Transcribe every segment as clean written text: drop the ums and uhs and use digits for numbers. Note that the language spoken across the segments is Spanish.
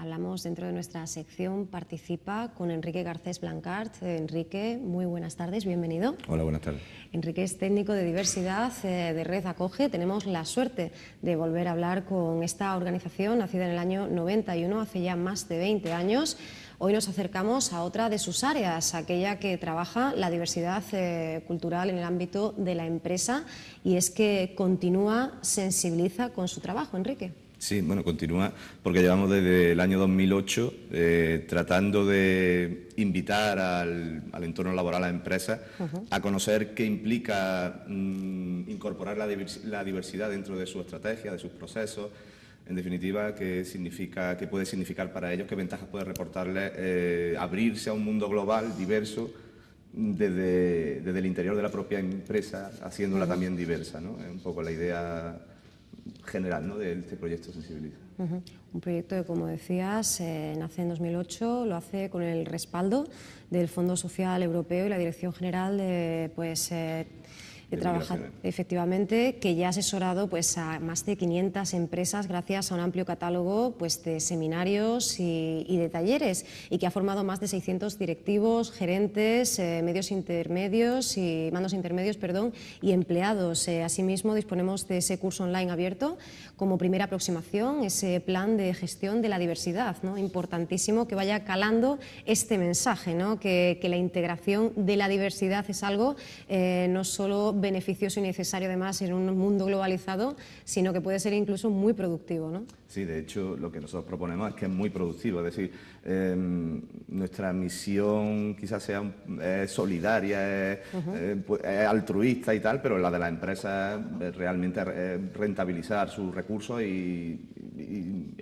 hablamos dentro de nuestra sección Participa con Enrique Garcés Blancart. Enrique, muy buenas tardes, bienvenido. Hola, buenas tardes. Enrique es técnico de diversidad de Red Acoge. Tenemos la suerte de volver a hablar con esta organización, nacida en el año 91, hace ya más de 20 años. Hoy nos acercamos a otra de sus áreas, aquella que trabaja la diversidad cultural en el ámbito de la empresa, y es que continúa, sensibiliza con su trabajo, Enrique. Sí, bueno, continúa porque llevamos desde el año 2008 tratando de invitar al entorno laboral a las empresas a conocer qué implica incorporar la diversidad dentro de su estrategia, de sus procesos. En definitiva, qué puede significar para ellos, qué ventajas puede reportarles abrirse a un mundo global, diverso, desde el interior de la propia empresa, haciéndola también diversa, ¿no? Es un poco la idea general, ¿no?, de este proyecto Sensibiliza. Un proyecto que, como decías, nace en 2008, lo hace con el respaldo del Fondo Social Europeo y la Dirección General de trabajar, efectivamente, que ya ha asesorado a más de 500 empresas gracias a un amplio catálogo de seminarios y de talleres, y que ha formado más de 600 directivos, gerentes, mandos intermedios, y empleados. Asimismo, disponemos de ese curso online abierto como primera aproximación, ese plan de gestión de la diversidad, ¿no? Importantísimo que vaya calando este mensaje, ¿no? Que la integración de la diversidad es algo no solo beneficioso y necesario, además, en un mundo globalizado, sino que puede ser incluso muy productivo, ¿no? Sí, de hecho, lo que nosotros proponemos es que es muy productivo. Es decir, nuestra misión quizás sea solidaria, es altruista y tal, pero la de la empresa es realmente rentabilizar sus recursos y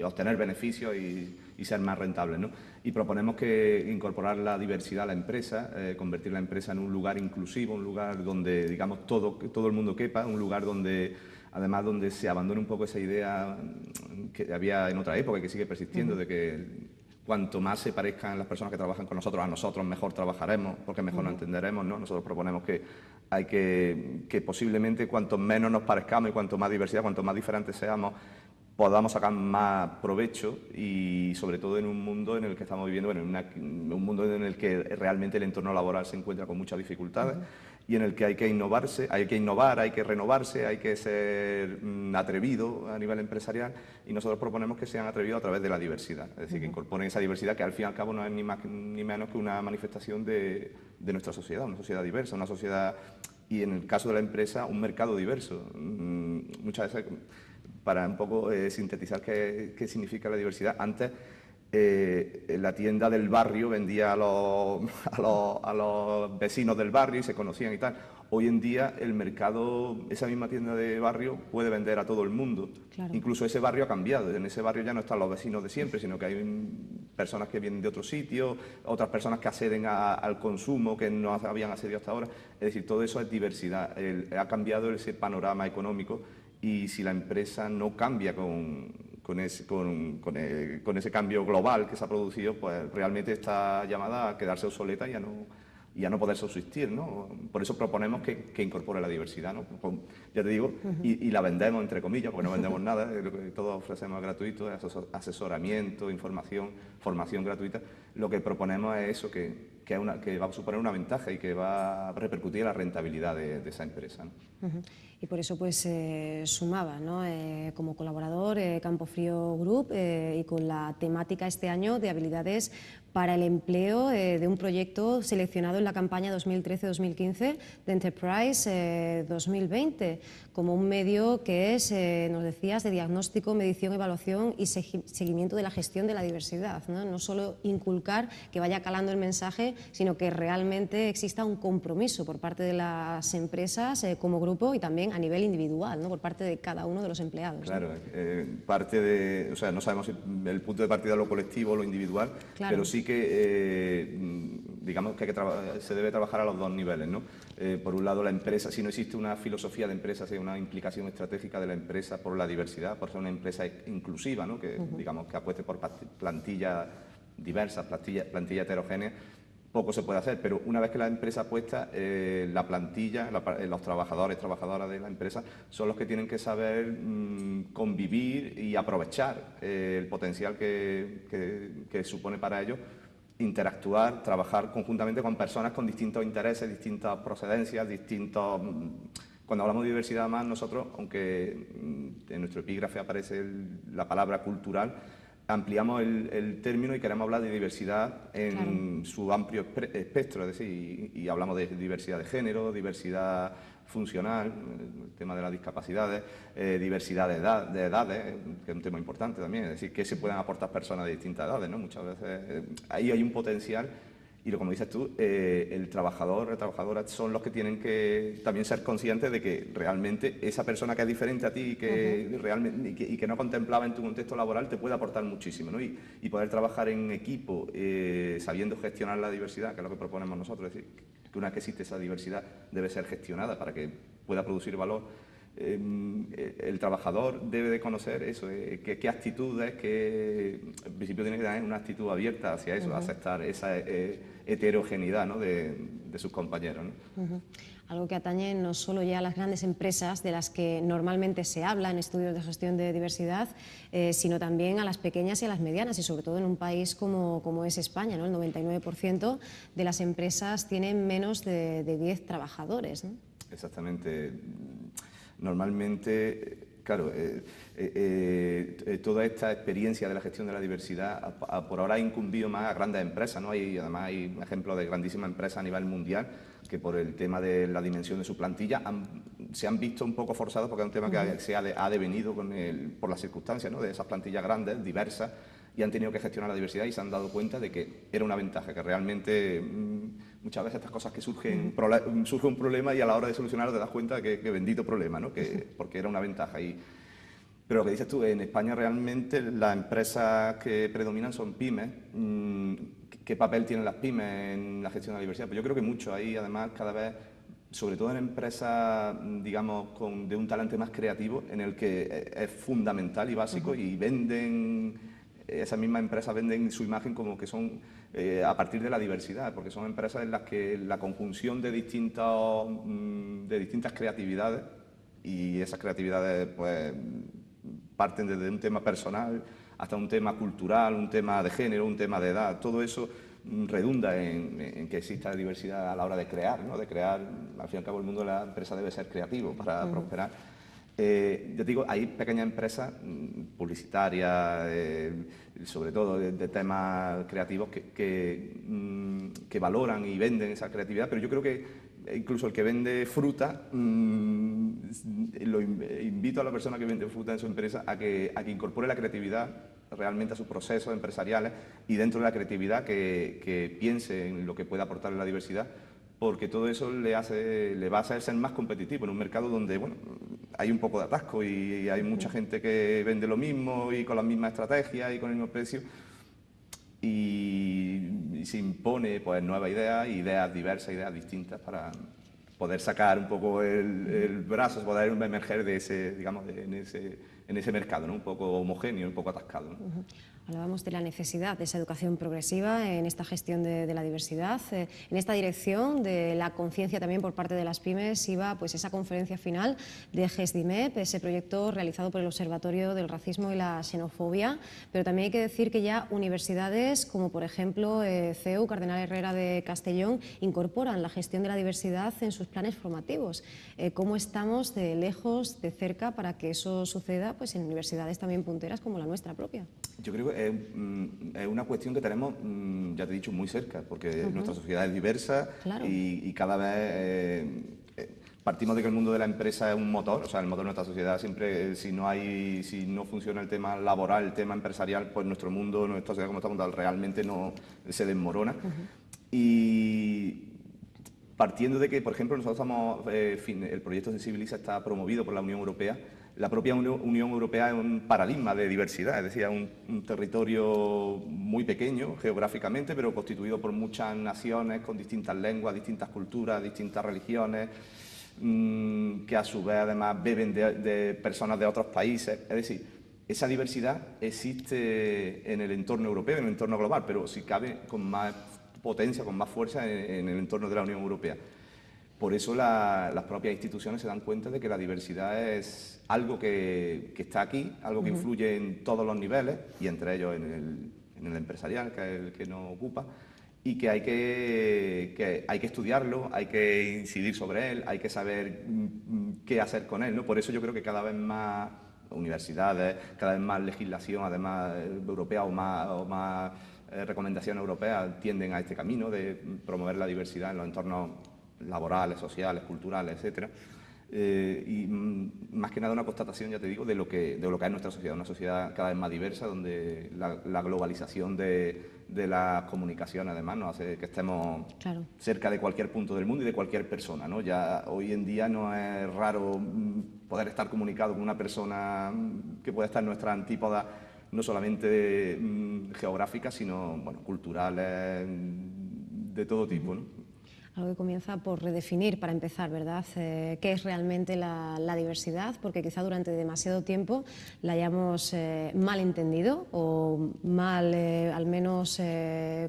obtener beneficios y ser más rentables, ¿no? Y proponemos que incorporar la diversidad a la empresa, convertir la empresa en un lugar inclusivo, un lugar donde, digamos, todo el mundo quepa, un lugar donde, además, donde se abandone un poco esa idea que había en otra época y que sigue persistiendo, de que cuanto más se parezcan las personas que trabajan con nosotros a nosotros, mejor trabajaremos, porque mejor nos entenderemos, ¿no? Nosotros proponemos que hay que posiblemente cuanto menos nos parezcamos y cuanto más diversidad, cuanto más diferentes seamos, podamos sacar más provecho, y sobre todo en un mundo en el que estamos viviendo, bueno, un mundo en el que realmente el entorno laboral se encuentra con muchas dificultades y en el que hay que innovar, hay que renovarse, hay que ser atrevido a nivel empresarial, y nosotros proponemos que sean atrevidos a través de la diversidad, es decir, que incorporen esa diversidad que al fin y al cabo no es ni más ni menos que una manifestación de nuestra sociedad, una sociedad diversa, una sociedad, y en el caso de la empresa, un mercado diverso. Muchas veces, para un poco sintetizar qué significa la diversidad, antes la tienda del barrio vendía a los vecinos del barrio y se conocían y tal. Hoy en día el mercado, esa misma tienda de barrio puede vender a todo el mundo. Claro. Incluso ese barrio ha cambiado. En ese barrio ya no están los vecinos de siempre, sino que hay personas que vienen de otros sitios, otras personas que acceden al consumo que no habían accedido hasta ahora. Es decir, todo eso es diversidad. Ha cambiado ese panorama económico, y si la empresa no cambia con ese cambio global que se ha producido, pues realmente está llamada a quedarse obsoleta y a no poder subsistir, ¿no? Por eso proponemos que incorpore la diversidad, ¿no? Ya te digo, y la vendemos entre comillas, porque no vendemos nada, lo que todos ofrecemos gratuito, es asesoramiento, información, formación gratuita. Lo que proponemos es eso, que va a suponer una ventaja y que va a repercutir en la rentabilidad de esa empresa, ¿no? Y por eso sumaba, ¿no? Como colaborador Campofrío Group, y con la temática este año de habilidades para el empleo, de un proyecto seleccionado en la campaña 2013-2015 de Enterprise 2020, como un medio que es, nos decías, de diagnóstico, medición, evaluación y seguimiento de la gestión de la diversidad, ¿no? No solo inculcar, que vaya calando el mensaje, sino que realmente exista un compromiso por parte de las empresas como grupo, y también a nivel individual, ¿no? Por parte de cada uno de los empleados. Claro, ¿no? O sea, no sabemos si el punto de partida es lo colectivo o lo individual, claro, pero sí que digamos que se debe trabajar a los dos niveles, ¿no? Por un lado, la empresa, si no existe una filosofía de empresa, si hay una implicación estratégica de la empresa por la diversidad, por ser una empresa inclusiva, ¿no? Que digamos que apueste por plantillas diversas, plantilla heterogénea, poco se puede hacer, pero una vez que la empresa puesta, la plantilla, los trabajadores, trabajadoras de la empresa son los que tienen que saber convivir y aprovechar el potencial que supone para ellos interactuar, trabajar conjuntamente con personas con distintos intereses, distintas procedencias, distintos... Cuando hablamos de diversidad más, nosotros, aunque en nuestro epígrafe aparece la palabra cultural, ampliamos el término y queremos hablar de diversidad en su amplio espectro, es decir, y hablamos de diversidad de género, diversidad funcional, el tema de las discapacidades, diversidad de edades, que es un tema importante también, es decir, que se pueden aportar personas de distintas edades, ¿no? Muchas veces ahí hay un potencial. Y como dices tú, el trabajador, la trabajadora son los que tienen que también ser conscientes de que realmente esa persona que es diferente a ti y que, realmente, y que no contemplaba en tu contexto laboral te puede aportar muchísimo, ¿no? Y poder trabajar en equipo, sabiendo gestionar la diversidad, que es lo que proponemos nosotros, es decir, que una vez que existe esa diversidad debe ser gestionada para que pueda producir valor. El trabajador debe de conocer eso, qué actitudes, en principio tiene que tener una actitud abierta hacia eso, aceptar esa heterogeneidad, ¿no?, de sus compañeros, ¿no? Algo que atañe no solo ya a las grandes empresas de las que normalmente se habla en estudios de gestión de diversidad, sino también a las pequeñas y a las medianas, y sobre todo en un país como es España, ¿no? El 99% de las empresas tienen menos de 10 trabajadores, ¿no? Exactamente. Normalmente, claro, toda esta experiencia de la gestión de la diversidad por ahora ha incumbido más a grandes empresas, ¿no? Además hay ejemplos de grandísimas empresas a nivel mundial que por el tema de la dimensión de su plantilla se han visto un poco forzados porque es un tema que se ha devenido por las circunstancias, ¿no?, de esas plantillas grandes, diversas, y han tenido que gestionar la diversidad y se han dado cuenta de que era una ventaja, que realmente muchas veces estas cosas que surge un problema y a la hora de solucionarlo te das cuenta de que bendito problema, ¿no?, porque era una ventaja. Pero lo que dices tú, en España realmente las empresas que predominan son pymes. ¿Qué papel tienen las pymes en la gestión de la diversidad? Pues yo creo que mucho. Ahí además cada vez, sobre todo en empresas, digamos, de un talante más creativo, en el que es fundamental y básico, y esas mismas empresas venden su imagen como que son a partir de la diversidad, porque son empresas en las que la conjunción de distintas creatividades, y esas creatividades pues parten desde un tema personal hasta un tema cultural, un tema de género, un tema de edad, todo eso redunda en que exista diversidad a la hora de crear, ¿no? De crear, al fin y al cabo el mundo de la empresa debe ser creativo para prosperar. Yo te digo, hay pequeñas empresas publicitarias, sobre todo de temas creativos, que valoran y venden esa creatividad, pero yo creo que incluso el que vende fruta, invito a la persona que vende fruta en su empresa a que incorpore la creatividad realmente a sus procesos empresariales, y dentro de la creatividad que piense en lo que puede aportar la diversidad, porque todo eso le va a hacer ser más competitivo en un mercado donde, bueno, hay un poco de atasco y hay mucha gente que vende lo mismo y con las mismas estrategias y con el mismo precio, y se impone pues nuevas ideas diversas, ideas distintas para poder sacar un poco el brazo, poder emerger de ese, digamos, en ese mercado, ¿no?, un poco homogéneo, un poco atascado, ¿no? Hablábamos de la necesidad de esa educación progresiva en esta gestión de la diversidad. En esta dirección de la conciencia también por parte de las pymes iba pues esa conferencia final de GESDIMEP, ese proyecto realizado por el Observatorio del Racismo y la Xenofobia, pero también hay que decir que ya universidades como por ejemplo CEU, Cardenal Herrera de Castellón, incorporan la gestión de la diversidad en sus planes formativos. ¿Cómo estamos de lejos, de cerca, para que eso suceda pues en universidades también punteras como la nuestra propia? Yo creo que es una cuestión que tenemos, ya te he dicho, muy cerca, porque nuestra sociedad es diversa, claro, y cada vez partimos de que el mundo de la empresa es un motor, o sea, el motor de nuestra sociedad siempre, si no funciona el tema laboral, el tema empresarial, pues nuestro mundo, nuestra sociedad como está montada, realmente no se desmorona. Y partiendo de que, por ejemplo, nosotros estamos, el proyecto Sensibiliza está promovido por la Unión Europea. La propia Unión Europea es un paradigma de diversidad, es decir, es un territorio muy pequeño geográficamente, pero constituido por muchas naciones con distintas lenguas, distintas culturas, distintas religiones, que a su vez además beben de personas de otros países. Es decir, esa diversidad existe en el entorno europeo, en el entorno global, pero si cabe con más potencia, con más fuerza en el entorno de la Unión Europea. Por eso las propias instituciones se dan cuenta de que la diversidad es algo que está aquí, algo que influye en todos los niveles, y entre ellos en el empresarial, que es el que nos ocupa, y que hay que estudiarlo, hay que incidir sobre él, hay que saber qué hacer con él, ¿no? Por eso yo creo que cada vez más universidades, cada vez más legislación, además europea o más recomendaciones europeas tienden a este camino de promover la diversidad en los entornos laborales, sociales, culturales, etcétera. Y más que nada una constatación, ya te digo, de lo que es nuestra sociedad, una sociedad cada vez más diversa, donde la globalización de las comunicaciones además nos hace que estemos cerca de cualquier punto del mundo y de cualquier persona, ¿no? Ya hoy en día no es raro poder estar comunicado con una persona que puede estar en nuestra antípoda, no solamente geográfica, sino bueno, culturales, de todo tipo, ¿no? Algo que comienza por redefinir, para empezar, ¿verdad? ¿Qué es realmente la diversidad? Porque quizá durante demasiado tiempo la hayamos mal entendido o mal, al menos,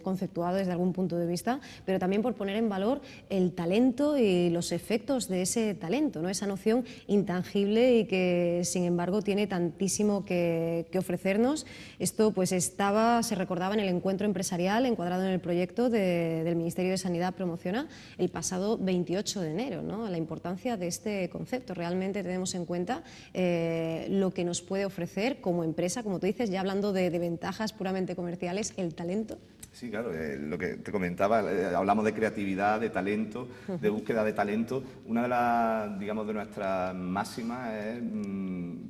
conceptuado desde algún punto de vista, pero también por poner en valor el talento y los efectos de ese talento, ¿no? Esa noción intangible y que, sin embargo, tiene tantísimo que ofrecernos. Esto pues se recordaba en el encuentro empresarial encuadrado en el proyecto del Ministerio de Sanidad Promociona el pasado 28 de enero, ¿no? La importancia de este concepto. Realmente tenemos en cuenta lo que nos puede ofrecer como empresa, como tú dices, ya hablando de ventajas puramente comerciales, el talento. Sí, claro, lo que te comentaba, hablamos de creatividad, de talento, de búsqueda de talento. Una de las, digamos, de nuestras máximas es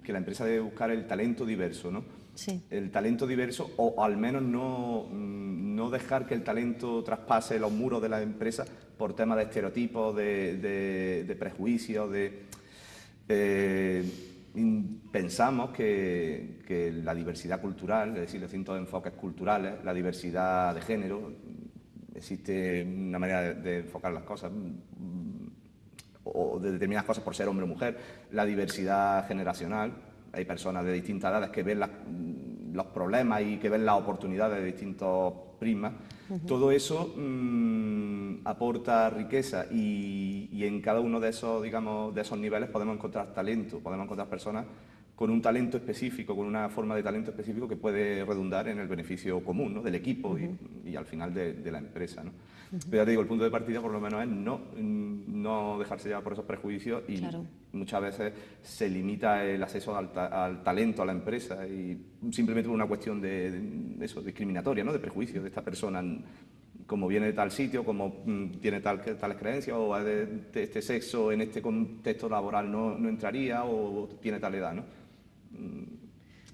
que la empresa debe buscar el talento diverso, ¿no? Sí. El talento diverso, o al menos no dejar que el talento traspase los muros de la empresa por temas de estereotipos, de prejuicios, pensamos que la diversidad cultural, es decir, los distintos enfoques culturales, la diversidad de género, existe una manera de enfocar las cosas, o de determinadas cosas por ser hombre o mujer, la diversidad generacional. Hay personas de distintas edades que ven los problemas y que ven las oportunidades de distintos prismas. Todo eso aporta riqueza y en cada uno de esos, digamos, de esos niveles podemos encontrar talento, podemos encontrar personas con un talento específico, con una forma de talento específico que puede redundar en el beneficio común, ¿no? Del equipo y al final de la empresa, ¿no? Pero ya te digo, el punto de partida por lo menos es no dejarse llevar por esos prejuicios y muchas veces se limita el acceso al talento a la empresa y simplemente por una cuestión de eso, discriminatoria, ¿no? De prejuicios de esta persona, como viene de tal sitio, como tiene tales creencias o es de este sexo, en este contexto laboral no entraría o tiene tal edad, ¿no?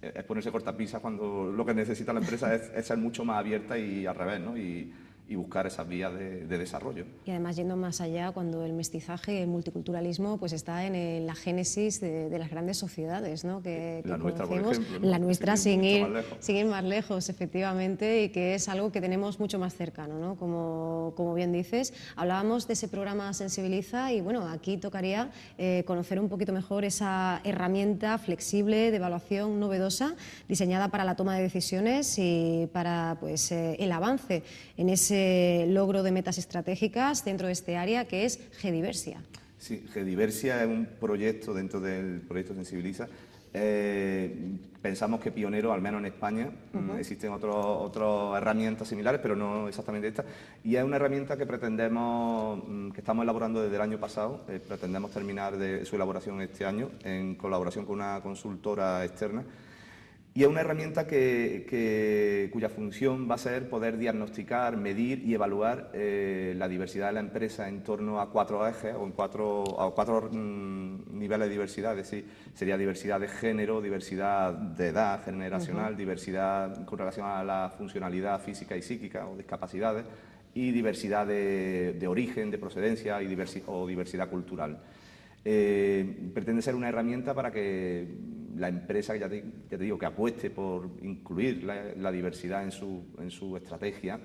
Es ponerse cortapisas cuando lo que necesita la empresa es ser mucho más abierta y al revés, ¿no? Y buscar esas vías de desarrollo. Y además yendo más allá, cuando el mestizaje y el multiculturalismo pues está en la génesis de las grandes sociedades, ¿no? que la nuestra, conocemos, por ejemplo, ¿no? La nuestra sin ir más lejos, efectivamente, y que es algo que tenemos mucho más cercano, ¿no? Como bien dices. Hablábamos de ese programa Sensibiliza y bueno, aquí tocaría conocer un poquito mejor esa herramienta flexible de evaluación novedosa diseñada para la toma de decisiones y para pues, el avance en ese logro de metas estratégicas dentro de este área, que es Gediversia. Sí, Gediversia es un proyecto dentro del proyecto Sensibiliza. Pensamos que pionero, al menos en España. Existen otras herramientas similares, pero no exactamente esta. Y es una herramienta que que estamos elaborando desde el año pasado. Pretendemos terminar su elaboración este año en colaboración con una consultora externa. Y es una herramienta cuya función va a ser poder diagnosticar, medir y evaluar la diversidad de la empresa en torno a 4 ejes o a cuatro niveles de diversidad. Es decir, sería diversidad de género, diversidad de edad generacional, diversidad con relación a la funcionalidad física y psíquica o discapacidades y diversidad de origen, de procedencia o diversidad cultural. Pretende ser una herramienta para que la empresa, que ya te digo, que apueste por incluir la diversidad en su estrategia,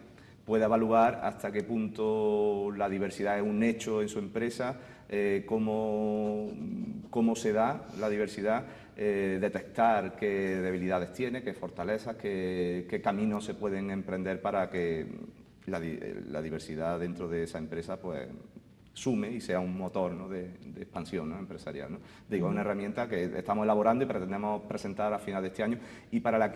pueda evaluar hasta qué punto la diversidad es un hecho en su empresa, cómo se da la diversidad, detectar qué debilidades tiene, qué fortalezas, qué caminos se pueden emprender para que la diversidad dentro de esa empresa pues sume y sea un motor, ¿no?, de expansión, ¿no?, empresarial, ¿no? Digo, es una herramienta que estamos elaborando y pretendemos presentar a final de este año y para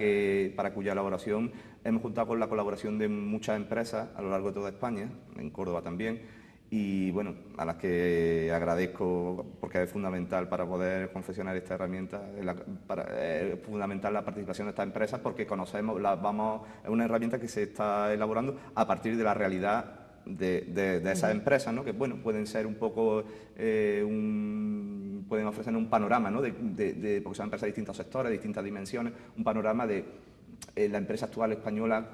cuya elaboración hemos contado con la colaboración de muchas empresas a lo largo de toda España, en Córdoba también, y bueno, a las que agradezco porque es fundamental para poder confeccionar esta herramienta, es fundamental la participación de estas empresas porque conocemos, es una herramienta que se está elaborando a partir de la realidad de esas empresas, ¿no?, que bueno, pueden ser un poco, pueden ofrecer un panorama, ¿no?, porque son empresas de distintos sectores, de distintas dimensiones, un panorama de la empresa actual española,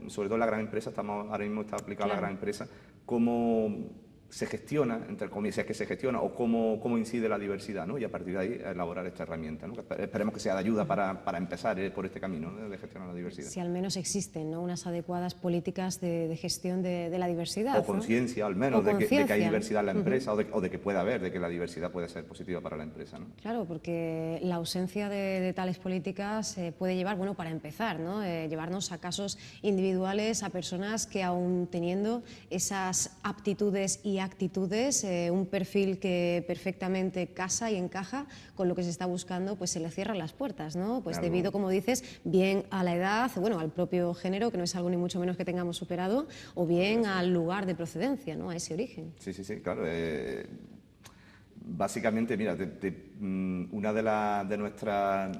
sobre todo la gran empresa, ahora mismo está aplicada la gran empresa, cómo se gestiona, entre comillas, si es que se gestiona, o cómo incide la diversidad, ¿no?, y a partir de ahí elaborar esta herramienta, ¿no?, que esperemos que sea de ayuda para empezar por este camino, ¿no?, de gestionar la diversidad. Si al menos existen, ¿no?, unas adecuadas políticas de gestión de la diversidad. O conciencia, al menos, de que hay diversidad en la empresa, uh-huh. o de que pueda haber, de que la diversidad puede ser positiva para la empresa, ¿no? Claro, porque la ausencia de tales políticas puede llevar, bueno, para empezar, ¿no?, llevarnos a casos individuales, a personas que aún teniendo esas aptitudes y actitudes, un perfil que perfectamente casa y encaja con lo que se está buscando, pues se le cierran las puertas, ¿no? Pues claro. Debido, como dices, bien a la edad, bueno, al propio género, que no es algo ni mucho menos que tengamos superado, o bien al lugar de procedencia, ¿no?, a ese origen. Sí, claro. Básicamente, mira, una de nuestras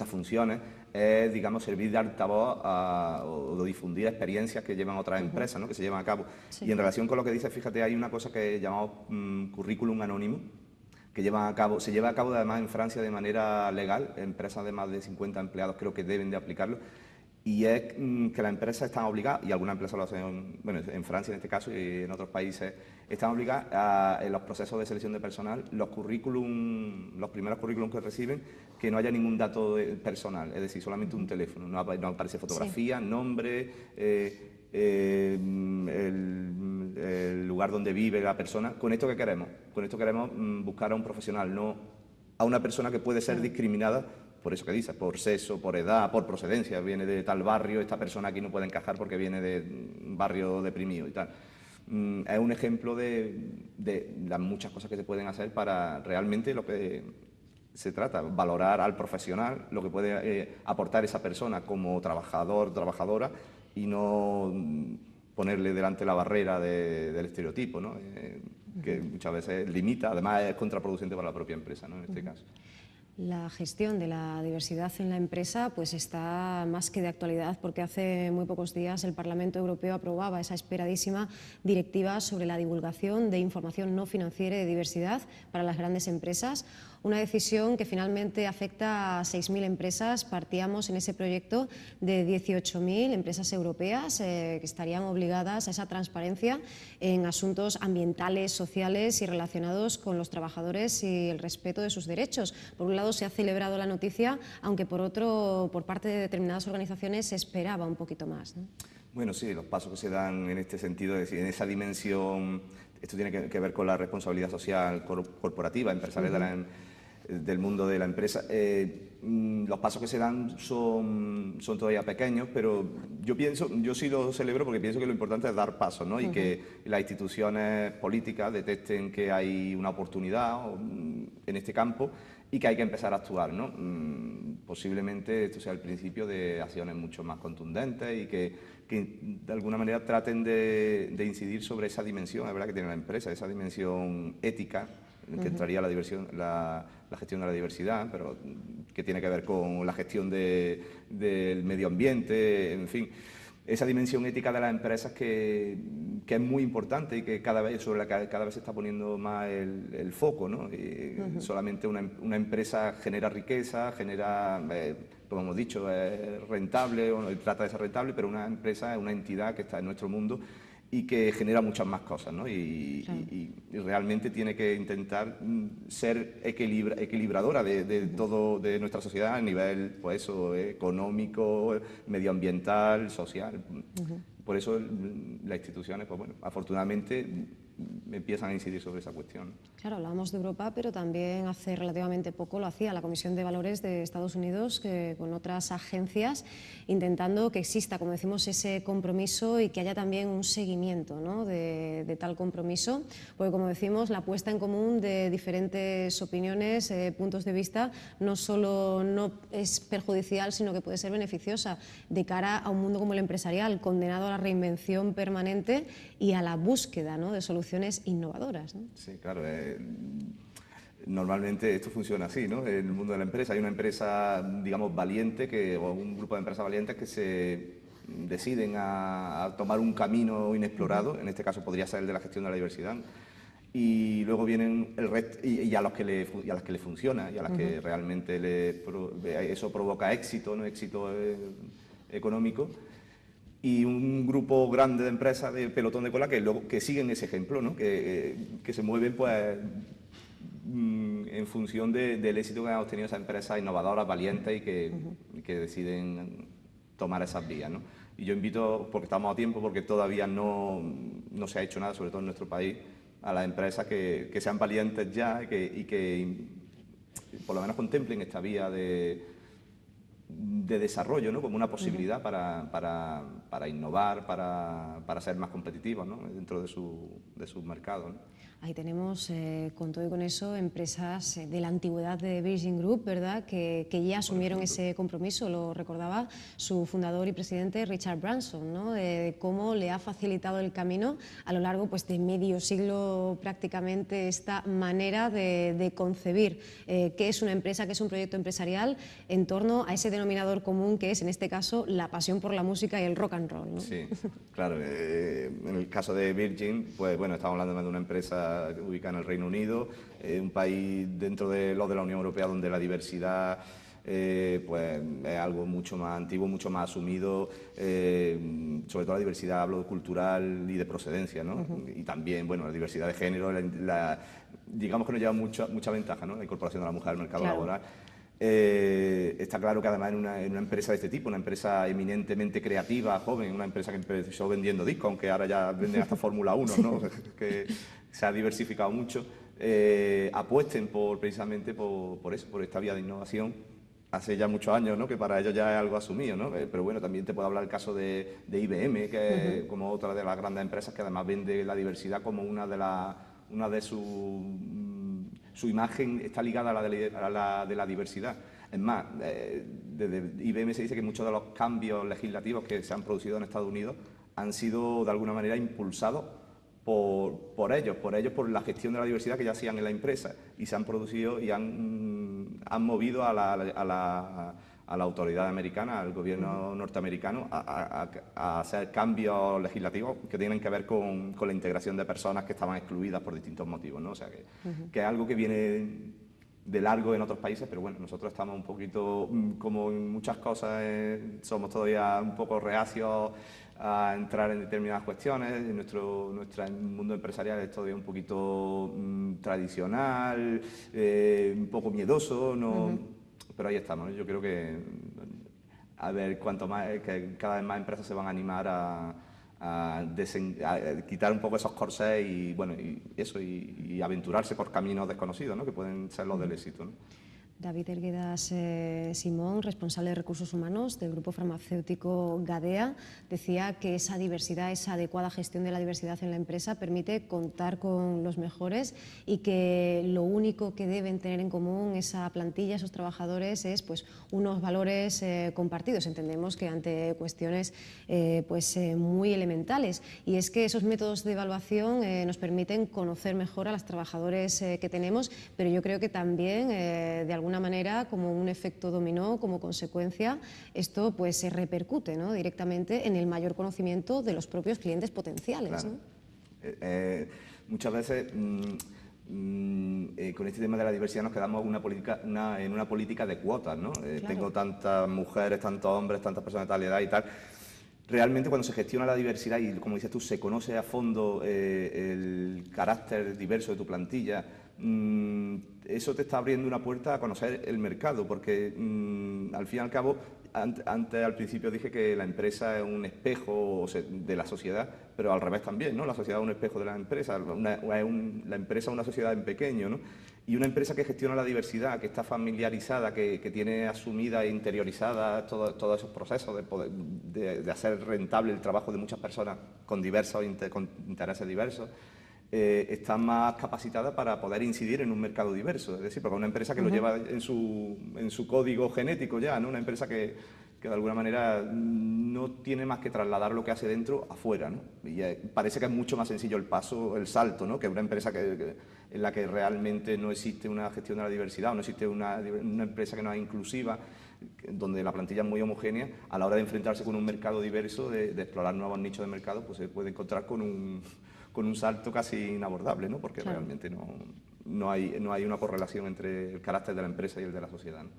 funciones es, digamos, servir de altavoz o de difundir experiencias que llevan otras empresas, ¿no?, que se llevan a cabo. Sí. Y en relación con lo que dices, fíjate, hay una cosa que llamamos currículum anónimo, que se lleva a cabo además en Francia de manera legal, empresas de más de 50 empleados creo que deben de aplicarlo, y es que las empresas están obligadas, y algunas empresas lo hacen, bueno, en Francia en este caso y en otros países, están obligadas en los procesos de selección de personal, los primeros currículums que reciben, que no haya ningún dato personal, es decir, solamente un teléfono, no aparece fotografía, sí, nombre, el lugar donde vive la persona. ¿Con esto qué queremos? Con esto queremos buscar a un profesional, no a una persona que puede ser discriminada por eso que dices, por sexo, por edad, por procedencia. Viene de tal barrio, esta persona aquí no puede encajar porque viene de un barrio deprimido y tal. Es un ejemplo de las muchas cosas que se pueden hacer para realmente lo que se trata, valorar al profesional, lo que puede aportar esa persona como trabajador, trabajadora, y no ponerle delante la barrera del estereotipo, ¿no? Que muchas veces limita, además es contraproducente para la propia empresa, ¿no?, en este caso. La gestión de la diversidad en la empresa pues está más que de actualidad porque hace muy pocos días el Parlamento Europeo aprobaba esa esperadísima directiva sobre la divulgación de información no financiera y de diversidad para las grandes empresas. Una decisión que finalmente afecta a 6.000 empresas. Partíamos en ese proyecto de 18.000 empresas europeas que estarían obligadas a esa transparencia en asuntos ambientales, sociales y relacionados con los trabajadores y el respeto de sus derechos. Por un lado se ha celebrado la noticia, aunque por otro, por parte de determinadas organizaciones se esperaba un poquito más, ¿no? Bueno, sí, los pasos que se dan en este sentido, es decir, en esa dimensión, esto tiene que ver con la responsabilidad social corporativa, empresarial del mundo de la empresa. Los pasos que se dan son todavía pequeños, pero yo sí lo celebro porque pienso que lo importante es dar pasos, ¿no? Y que las instituciones políticas detecten que hay una oportunidad en este campo y que hay que empezar a actuar, ¿no? Posiblemente esto sea el principio de acciones mucho más contundentes y que de alguna manera traten de incidir sobre esa dimensión, es verdad, que tiene la empresa, esa dimensión ética, en que entraría la gestión de la diversidad, pero que tiene que ver con la gestión del medio ambiente, en fin. Esa dimensión ética de las empresas que es muy importante y que sobre la que cada vez se está poniendo más el foco, ¿no? Solamente una empresa genera riqueza, como hemos dicho, es rentable, o trata de ser rentable, pero una empresa es una entidad que está en nuestro mundo y que genera muchas más cosas, ¿no? Y realmente tiene que intentar ser equilibradora de todo, de nuestra sociedad a nivel, pues eso, económico, medioambiental, social. Por eso las instituciones, pues bueno, afortunadamente empiezan a incidir sobre esa cuestión. Claro, hablábamos de Europa, pero también hace relativamente poco lo hacía la Comisión de Valores de Estados Unidos con otras agencias, intentando que exista, como decimos, ese compromiso y que haya también un seguimiento, ¿no?, de tal compromiso, porque, como decimos, la puesta en común de diferentes opiniones, puntos de vista, no solo no es perjudicial, sino que puede ser beneficiosa de cara a un mundo como el empresarial, condenado a la reinvención permanente y a la búsqueda, ¿no?, de soluciones innovadoras, ¿no? Sí, claro. Normalmente esto funciona así, ¿no? En el mundo de la empresa hay una empresa, digamos, valiente, o un grupo de empresas valientes que se deciden a tomar un camino inexplorado, en este caso podría ser el de la gestión de la diversidad, y luego vienen el resto, y a las que le funciona, y a las que realmente eso provoca éxito, no éxito económico, y un grupo grande de empresas de pelotón de cola que siguen ese ejemplo, ¿no? Que se mueven pues en función del éxito que han obtenido esas empresas innovadoras, valientes y que deciden tomar esas vías, ¿no? Y yo invito, porque estamos a tiempo, porque todavía no se ha hecho nada, sobre todo en nuestro país, a las empresas que sean valientes ya y que por lo menos contemplen esta vía de desarrollo, ¿no?, como una posibilidad para innovar, para ser más competitivos, ¿no?, dentro de sus mercados, ¿no? Ahí tenemos, con todo y con eso, empresas de la antigüedad de Virgin Group, ¿verdad?, que ya asumieron ese compromiso, lo recordaba su fundador y presidente Richard Branson, ¿no?, de cómo le ha facilitado el camino a lo largo, pues, de medio siglo prácticamente, esta manera de concebir qué es una empresa, qué es un proyecto empresarial, en torno a ese denominador común que es, en este caso, la pasión por la música y el rock and roll, ¿no? Sí, claro. En el caso de Virgin, pues bueno, estamos hablando de una empresa ubicada en el Reino Unido, un país dentro de los de la Unión Europea donde la diversidad pues es algo mucho más antiguo, mucho más asumido, sobre todo la diversidad, hablo, cultural y de procedencia, ¿no? Y también, bueno, la diversidad de género, digamos que nos lleva mucha ventaja, ¿no?, la incorporación de la mujer al mercado laboral. Está claro que además en una empresa de este tipo, una empresa eminentemente creativa, joven, una empresa que empezó vendiendo discos, aunque ahora ya venden hasta Fórmula 1, ¿no?, que se ha diversificado mucho, apuesten precisamente por eso, por esta vía de innovación, hace ya muchos años, ¿no?, que para ellos ya es algo asumido, ¿no? Pero bueno, también te puedo hablar el caso de IBM, que es como otra de las grandes empresas que además vende la diversidad como una de su imagen está ligada a la de la diversidad. Es más, desde IBM se dice que muchos de los cambios legislativos que se han producido en Estados Unidos han sido de alguna manera impulsados por ellos, por la gestión de la diversidad que ya hacían en la empresa, y se han producido y han movido a la autoridad americana, al gobierno norteamericano, a hacer cambios legislativos que tienen que ver con la integración de personas que estaban excluidas por distintos motivos, ¿no? O sea, que es algo que viene de largo en otros países, pero bueno, nosotros estamos un poquito, como en muchas cosas, somos todavía un poco reacios a entrar en determinadas cuestiones. Nuestro mundo empresarial es todavía un poquito tradicional, un poco miedoso, ¿no? Pero ahí estamos, ¿no? Yo creo que a ver cuanto más, que cada vez más empresas se van a animar a quitar un poco esos corsés y bueno, y aventurarse por caminos desconocidos, ¿no?, que pueden ser los del éxito, ¿no? David Erguedas Simón, responsable de Recursos Humanos del grupo farmacéutico Gadea, decía que esa diversidad, esa adecuada gestión de la diversidad en la empresa permite contar con los mejores y que lo único que deben tener en común esa plantilla, esos trabajadores, es pues unos valores compartidos. Entendemos que ante cuestiones muy elementales, y es que esos métodos de evaluación nos permiten conocer mejor a los trabajadores que tenemos, pero yo creo que también de alguna manera, como un efecto dominó, como consecuencia, esto pues se repercute, ¿no?, directamente en el mayor conocimiento de los propios clientes potenciales, claro, ¿no? Muchas veces con este tema de la diversidad nos quedamos en una política de cuotas, ¿no? Claro. Tengo tantas mujeres, tantos hombres, tantas personas de tal edad y tal. Realmente, cuando se gestiona la diversidad y, como dices tú, se conoce a fondo el carácter diverso de tu plantilla, eso te está abriendo una puerta a conocer el mercado, porque al fin y al cabo Antes, al principio, dije que la empresa es un espejo de la sociedad, pero al revés también, ¿no? La sociedad es un espejo de la empresa, la empresa es una sociedad en pequeño, ¿no? Y una empresa que gestiona la diversidad, que está familiarizada, que tiene asumida e interiorizada todos esos procesos de hacer rentable el trabajo de muchas personas con intereses diversos, está más capacitada para poder incidir en un mercado diverso. Es decir, porque es una empresa que lo lleva en su código genético ya, ¿no? Una empresa que de alguna manera no tiene más que trasladar lo que hace dentro afuera, ¿no? Y parece que es mucho más sencillo el salto, ¿no? Que una empresa en la que realmente no existe una gestión de la diversidad, o no existe una empresa que no es inclusiva, donde la plantilla es muy homogénea, a la hora de enfrentarse con un mercado diverso, de explorar nuevos nichos de mercado, pues se puede encontrar con un salto casi inabordable, ¿no? Porque claro, realmente no hay una correlación entre el carácter de la empresa y el de la sociedad, ¿no?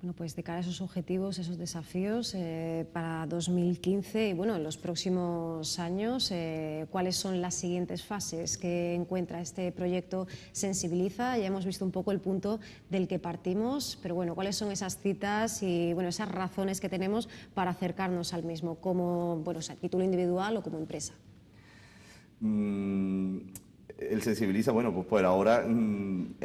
Bueno, pues de cara a esos objetivos, esos desafíos para 2015 y bueno, en los próximos años, ¿cuáles son las siguientes fases que encuentra este proyecto Sensibiliza? Ya hemos visto un poco el punto del que partimos, pero bueno, ¿cuáles son esas citas y bueno, esas razones que tenemos para acercarnos al mismo, como, bueno, a título individual o como empresa? El Sensibiliza, bueno, pues por ahora el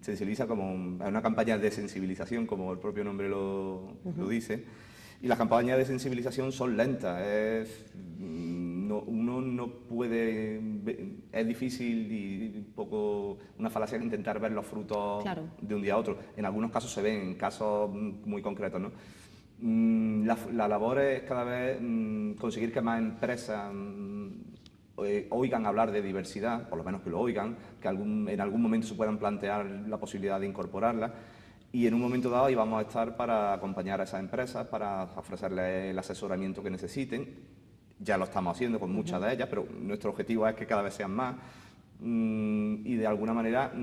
Sensibiliza como una campaña de sensibilización, como el propio nombre lo dice, y las campañas de sensibilización son lentas, uno no puede, es difícil y un poco una falacia intentar ver los frutos de un día a otro. En algunos casos se ven, en casos muy concretos, ¿no? La labor es cada vez conseguir que más empresas oigan hablar de diversidad, por lo menos que lo oigan, que en algún momento se puedan plantear la posibilidad de incorporarla, y en un momento dado ahí vamos a estar para acompañar a esas empresas, para ofrecerles el asesoramiento que necesiten. Ya lo estamos haciendo con muchas de ellas, pero nuestro objetivo es que cada vez sean más y de alguna manera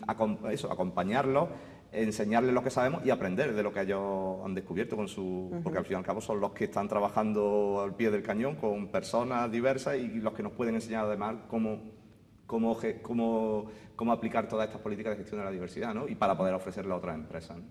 acompañarlos, enseñarles lo que sabemos y aprender de lo que ellos han descubierto porque al fin y al cabo son los que están trabajando al pie del cañón con personas diversas y los que nos pueden enseñar además cómo aplicar todas estas políticas de gestión de la diversidad, ¿no? Y para poder ofrecerle a otras empresas, ¿no?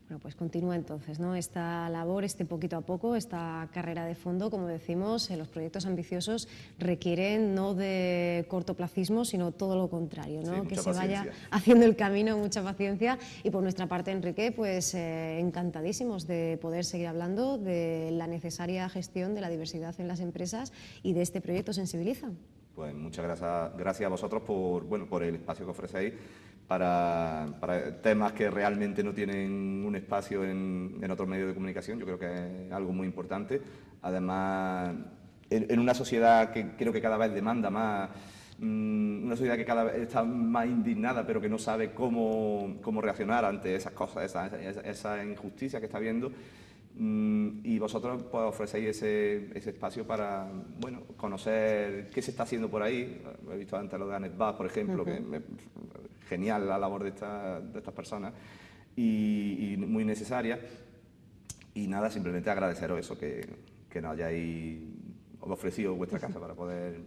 Bueno, pues continúa entonces, ¿no? Esta labor, poquito a poco, esta carrera de fondo, como decimos, los proyectos ambiciosos requieren no de cortoplacismo, sino todo lo contrario, ¿no? Sí, que se paciencia. vaya haciendo el camino, mucha paciencia. Y por nuestra parte, Enrique, pues encantadísimos de poder seguir hablando de la necesaria gestión de la diversidad en las empresas y de este proyecto Sensibiliza. Pues muchas gracias a vosotros por el espacio que ofrecéis para temas que realmente no tienen un espacio en otros medios de comunicación. Yo creo que es algo muy importante. Además, en una sociedad que creo que cada vez demanda más, una sociedad que cada vez está más indignada, pero que no sabe cómo reaccionar ante esas cosas, esa injusticia que está habiendo. Y vosotros pues, ofrecéis ese espacio para conocer qué se está haciendo por ahí. He visto antes lo de ANESBAS, por ejemplo, que genial la labor de estas personas y muy necesaria. Y nada, simplemente agradeceros eso, que nos hayáis ofrecido vuestra casa para poder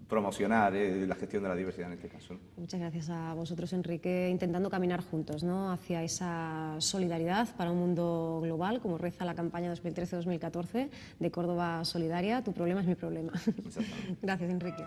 promocionar la gestión de la diversidad en este caso, ¿no? Muchas gracias a vosotros, Enrique, intentando caminar juntos, ¿no? Hacia esa solidaridad para un mundo global, como reza la campaña 2013-2014 de Córdoba Solidaria. Tu problema es mi problema. Gracias, Enrique.